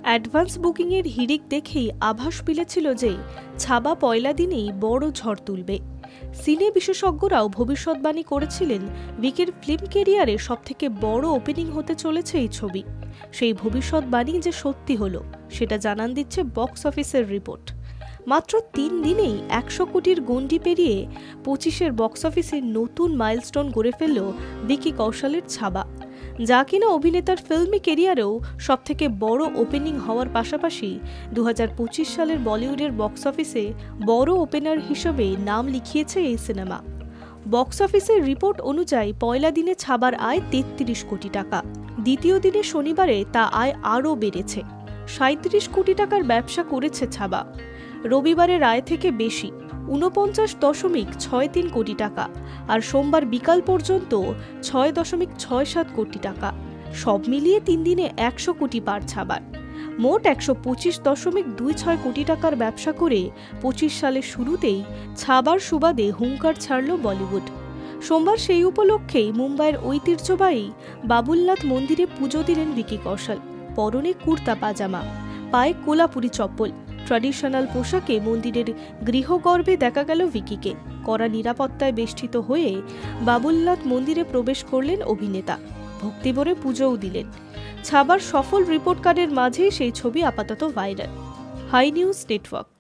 Advance বুকিংয়ের হিড়িক দেখেই আভাস মিলেছিল যে ছাবা পয়লা দিনেই বড় ঝড় তুলবে। সিনে বিশেষজ্ঞরাও ভবিষ্যৎবাণী করেছিলেন উইকির ফিল্ম ক্যারিয়ারে সবথেকে বড় ওপেনিং হতে চলেছে এই ছবি। সেই ভবিষ্যৎবাণী যে সত্যি হলো সেটা জানান দিচ্ছে বক্স অফিসের রিপোর্ট। মাত্র ৩ দিনেই ১০০ কোটির গণ্ডি পেরিয়ে ২৫-এর বক্স অফিসে নতুন মাইলস্টোন গড়ে ফেলল ভিকি কৌশলের ছাবা, যা কিনা অভিনেতার ফিল্মি ক্যারিয়ারেও সবথেকে বড় ওপেনিং হওয়ার পাশাপাশি ২০২৫ সালের বলিউডের বক্স অফিসে বড় ওপেনার হিসেবে নাম লিখিয়েছে এই সিনেমা। বক্স অফিসের রিপোর্ট অনুযায়ী পয়লা দিনে ছাবার আয় ৩৩ কোটি টাকা, দ্বিতীয় দিনে শনিবারে তা আয় আরও বেড়েছে। ৩৭ কোটি টাকার ব্যবসা করেছে ছাবা। রবিবারের আয় থেকে বেশি ৪৯.৬৩ কোটি টাকা, আর সোমবার বিকাল পর্যন্ত ৬.৬৭ কোটি টাকা। সব মিলিয়ে ৩ দিনে ১০০ কোটি পার ছাবার। মোট ১২৫.২৬ কোটি টাকার ব্যবসা করে ২৫ সালের শুরুতেই ছাবার সুবাদে হুঙ্কার ছাড়ল বলিউড। সোমবার সেই উপলক্ষেই মুম্বাইয়ের ঐতিহ্যবাহী বাবুলনাথ মন্দিরে পুজো দিলেন ভিকি কৌশল। পরনে কুর্তা পাজামা, পায়ে কোলাপুরি চপ্পল, ট্র্যাডিশনাল পোশাকে মন্দিরের গৃহগর্ভে দেখা গেল ভিকিকে। কড়া নিরাপত্তায় বেষ্টিত হয়ে বাবুলনাথ মন্দিরে প্রবেশ করলেন অভিনেতা, ভক্তিভরে পুজোও দিলেন। ছাবার সফল রিপোর্ট কার্ডের মাঝেই সেই ছবি আপাতত ভাইরাল। High news network.